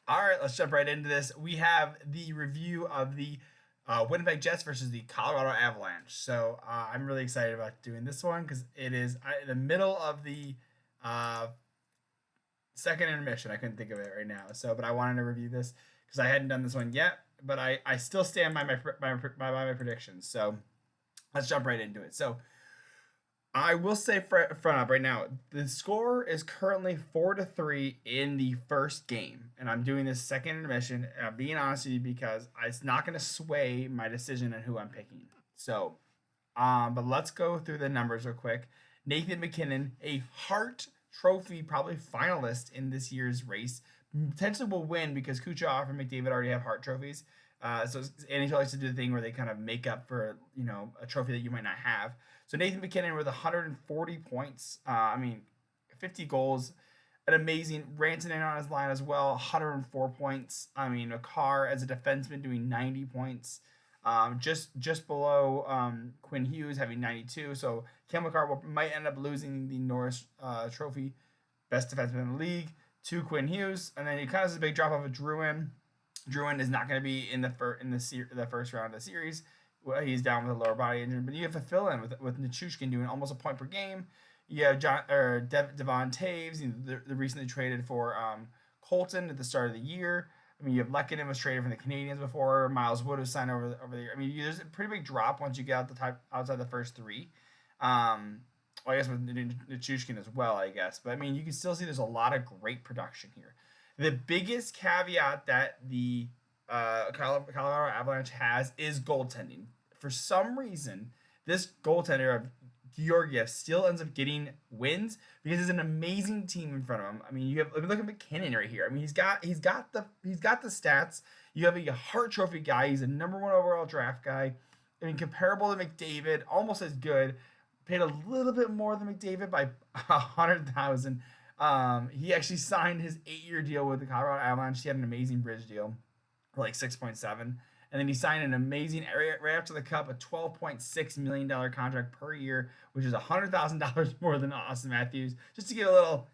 All right, let's jump right into this. We have the review of the Winnipeg Jets versus the Colorado Avalanche. So I'm really excited about doing this one because it is in the middle of the uh, second intermission. I couldn't think of it right now. But I wanted to review this because I hadn't done this one yet. But I still stand by my predictions. So let's jump right into it. So I will say front up right now, the score is currently 4-3 in the first game, and I'm doing this second intermission. Being honest with you, because it's not going to sway my decision on who I'm picking. So, but let's go through the numbers real quick. Nathan McKinnon, a Hart Trophy probably finalist in this year's race, potentially will win because Kucherov and McDavid already have Hart trophies. So NHL likes to do the thing where they kind of make up for a trophy that you might not have. So Nathan McKinnon with 140 points. 50 goals, an amazing Rantanen on his line as well, 104 points. Makar as a defenseman doing 90 points. Just below Quinn Hughes having 92. So Cam Makar might end up losing the Norris Trophy, best defenseman in the league, to Quinn Hughes, and then he kind of has a big drop off of Drouin. Drouin is not going to be in the first round of the series. Well, he's down with a lower body injury, but you have to fill in with Nichushkin doing almost a point per game. You have Devon Taves, the recently traded for Colton at the start of the year. You have Lehkonen was traded from the Canadiens before. Miles Wood was signed over the year. There's a pretty big drop once you get outside the first three. I guess with Nichushkin as well, I guess. But you can still see there's a lot of great production here. The biggest caveat that the Colorado Avalanche has is goaltending. For some reason, this goaltender of Georgiev still ends up getting wins because he's an amazing team in front of him. You have look at McKinnon right here. He's got the stats. You have a Hart Trophy guy. He's a number 1 overall draft guy. Comparable to McDavid, almost as good. Paid a little bit more than McDavid by 100,000. He actually signed his 8-year deal with the Colorado Avalanche. He had an amazing bridge deal, like 6.7, and then he signed an amazing right after the Cup a $12.6 million contract per year, which is $100,000 more than Austin Matthews. Just to give a little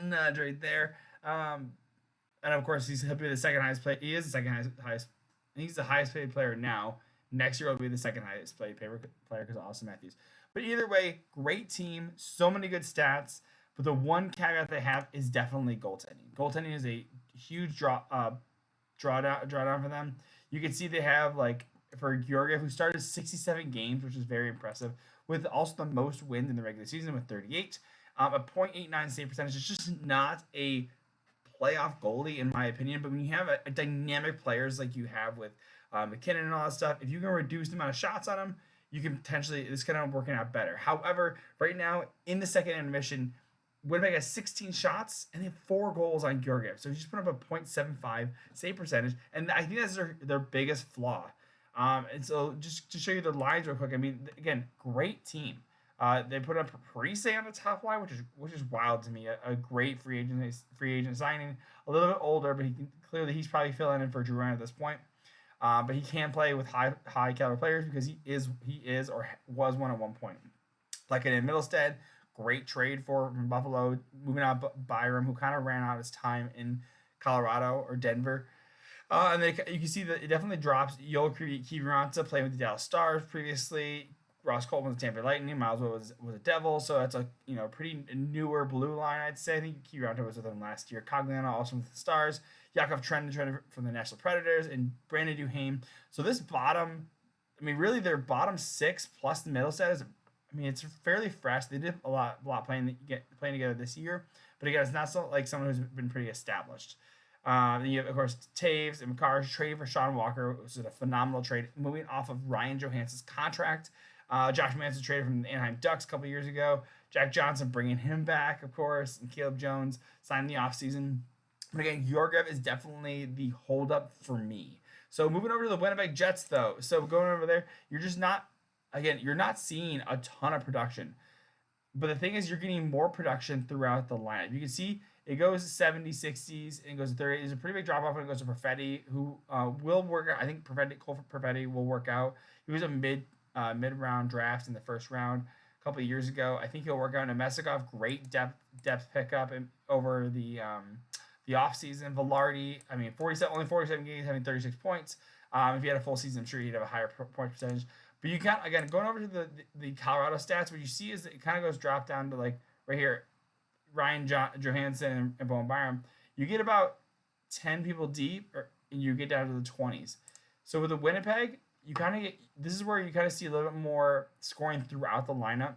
nudge right there. And of course he'll be the second highest player. He is the second highest. He's the highest paid player now. Next year will be the second highest paid player because of Austin Matthews. But either way, great team, so many good stats. But the one caveat they have is definitely goaltending. Goaltending is a huge drawdown for them. You can see they have, like, for Georgiev, who started 67 games, which is very impressive, with also the most wins in the regular season with 38. A .89 save percentage is just not a playoff goalie, in my opinion. But when you have a dynamic players like you have with McKinnon and all that stuff, if you can reduce the amount of shots on them, you can potentially, it's kind of working out better. However, right now, in the second intermission, Winnipeg has 16 shots and they have 4 goals on Georgiev. So he's just put up a .75 save percentage. And I think that's their biggest flaw. And so just to show you the lines real quick, again, great team. They put up Parise on the top line, which is wild to me. A great free agent signing. A little bit older, but he's probably filling in for Drouin at this point. But he can play with high caliber players because he is or was one at one point. Like in Middlestead, great trade from Buffalo, moving out Byram, who kind of ran out his time in Colorado or Denver. And then you can see that it definitely drops. Yoel Kiviranta playing with the Dallas Stars previously. Ross Colton was the Tampa Lightning. Miles was a Devil, so that's a pretty newer blue line, I'd say. I think Kiviranta was with them last year. Cogliano also with the Stars. Yakov Trend from the Nashville Predators, and Brandon Duhaime. So this bottom, really their bottom 6 plus the middle set is, it's fairly fresh. They did a lot playing together this year, but again, it's not so like someone who's been pretty established. Then you have, of course, Taves and Makar's trade for Sean Walker, which is a phenomenal trade, moving off of Ryan Johansson's contract. Josh Manson traded from the Anaheim Ducks a couple years ago. Jack Johnson bringing him back, of course, and Caleb Jones signed in the offseason. But again, Georgiev is definitely the holdup for me. So moving over to the Winnipeg Jets, though. So going over there, you're not seeing a ton of production. But the thing is, you're getting more production throughout the lineup. You can see it goes 70s, 60s, and it goes to 30s. There's a pretty big drop off when it goes to Perfetti, who will work out. I think Cole Perfetti will work out. He was a mid-round draft in the first round a couple of years ago. I think he'll work out. And Messickov, great depth pickup over the the offseason. Velarde, I mean, only 47 games, having 36 points. If he had a full season, I'm sure he'd have a higher point percentage. But you got, again, going over to the Colorado stats, what you see is it kind of goes drop down to like right here, Ryan Johansson and Bowen Byram. You get about 10 people deep, and you get down to the 20s. So with the Winnipeg, you kind of get, this is where you kind of see a little bit more scoring throughout the lineup.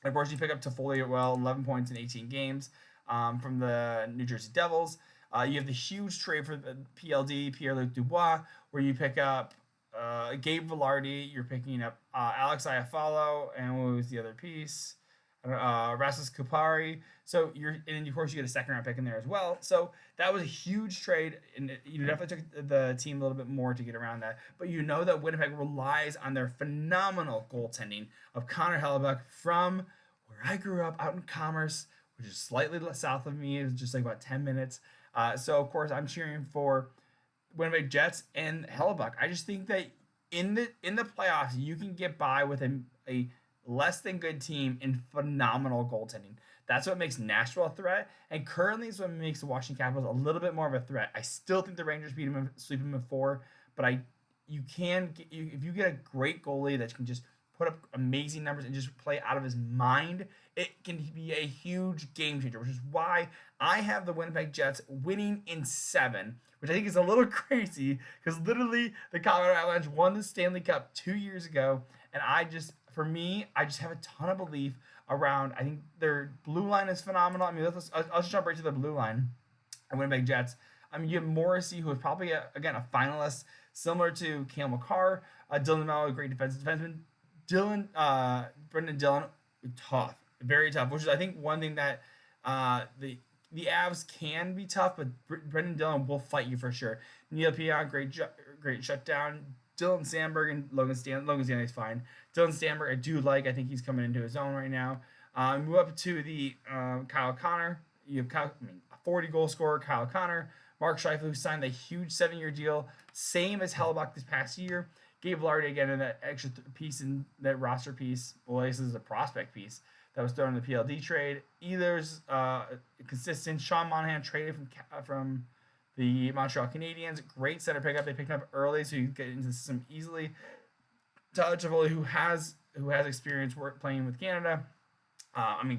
Of course, you pick up Toffoli 11 points in 18 games from the New Jersey Devils. You have the huge trade for the PLD, Pierre-Luc Dubois, where you pick up Gabe Velarde. You're picking up Alex Iafallo, and what was the other piece? Rasmus Kupari. So and then of course you get a second round pick in there as well. So that was a huge trade, and you definitely took the team a little bit more to get around that. But you know that Winnipeg relies on their phenomenal goaltending of Connor Hellebuyck from where I grew up out in Commerce, which is slightly south of me. It was just like about 10 minutes. So of course I'm cheering for Winnipeg Jets and Hellebuyck. I just think that in the playoffs you can get by with a less than good team in phenomenal goaltending. That's what makes Nashville a threat, and currently is what makes the Washington Capitals a little bit more of a threat. I still think the Rangers sweep them in 4, but if you get a great goalie that can just put up amazing numbers and just play out of his mind, it can be a huge game changer, which is why I have the Winnipeg Jets winning in 7, which I think is a little crazy because literally the Colorado Avalanche won the Stanley Cup 2 years ago, and I just have a ton of belief around. I think their blue line is phenomenal. I mean, I'll just jump right to the blue line. And Winnipeg Jets. I mean, you have Morrissey, who is probably a finalist, similar to Cale Makar. Dylan Mello, great defenseman. Brendan Dillon, tough, very tough. Which is, I think, one thing that the Avs can be tough, but Brendan Dillon will fight you for sure. Neil Pionk, great shutdown. Dylan Sandberg and Logan Stanley's fine. Dylan Sandberg, I think he's coming into his own right now. Move up to the Kyle Connor. You have a 40-goal scorer, Kyle Connor. Mark Scheifele, who signed a huge 7-year deal, same as Hellebuyck this past year. Gabe Velarde again in that extra piece in that roster piece. Well, this is a prospect piece that was thrown in the PLD trade. Either's consistent. Sean Monahan traded from the Montreal Canadiens, great center pickup. They picked him up early, so you get into the system easily. Tyler Toffoli, who has experience playing with Canada.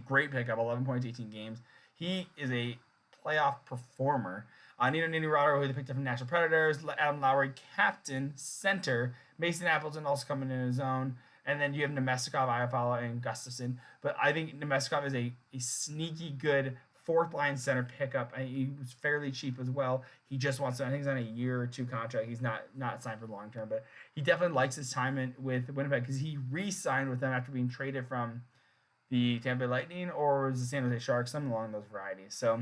Great pickup, 11 points, 18 games. He is a playoff performer. Nino Niederreiter, who they picked up from Nashville Predators. Adam Lowry, captain, center. Mason Appleton also coming in his own. And then you have Nemestikov, Iafallo, and Gustafsson. But I think Nemestikov is a sneaky good fourth line center pickup. He was fairly cheap as well. He just wants to, I think he's on a year or 2 contract. He's not signed for the long term, but he definitely likes his time with Winnipeg because he re-signed with them after being traded from the Tampa Bay Lightning or was the San Jose Sharks, something along those varieties. So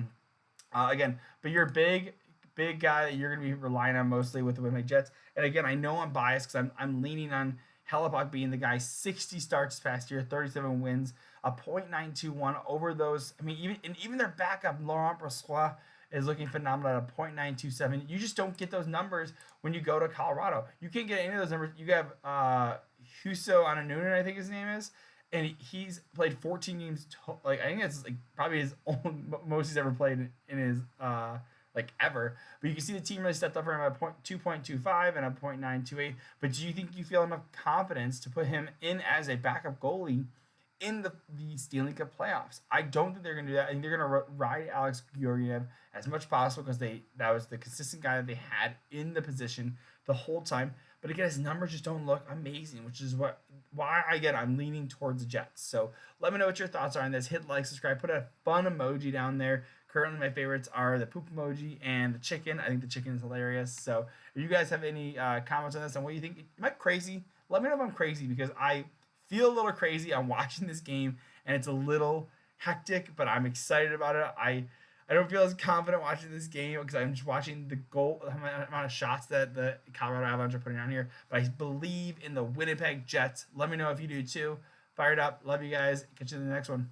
again, but you're a big guy that you're going to be relying on mostly with the Winnipeg Jets. And again, I know I'm biased because I'm leaning on Hellebuyck being the guy. 60 starts this past year, 37 wins, a .921 over those. I mean, even their backup, Laurent Brossoit, is looking phenomenal at a .927. You just don't get those numbers when you go to Colorado. You can't get any of those numbers. You have Huso Ananunan, I think his name is, and he's played 14 games. I think it's probably his most he's ever played in his ever. But you can see the team really stepped up for him at a 2.25 and a .928. But do you think you feel enough confidence to put him in as a backup goalie in the Stanley Cup playoffs? I don't think they're going to do that. I think they're going to ride Alex Georgiev as much as possible because that was the consistent guy that they had in the position the whole time. But again, his numbers just don't look amazing, which is why I'm leaning towards the Jets. So let me know what your thoughts are on this. Hit like, subscribe, put a fun emoji down there. Currently, my favorites are the poop emoji and the chicken. I think the chicken is hilarious. So if you guys have any comments on this and what you think, am I crazy? Let me know if I'm crazy because I feel a little crazy. I'm watching this game and it's a little hectic, but I'm excited about it. I don't feel as confident watching this game because I'm just watching the amount of shots that the Colorado Avalanche are putting on here. But I believe in the Winnipeg Jets. Let me know if you do too. Fired up. Love you guys. Catch you in the next one.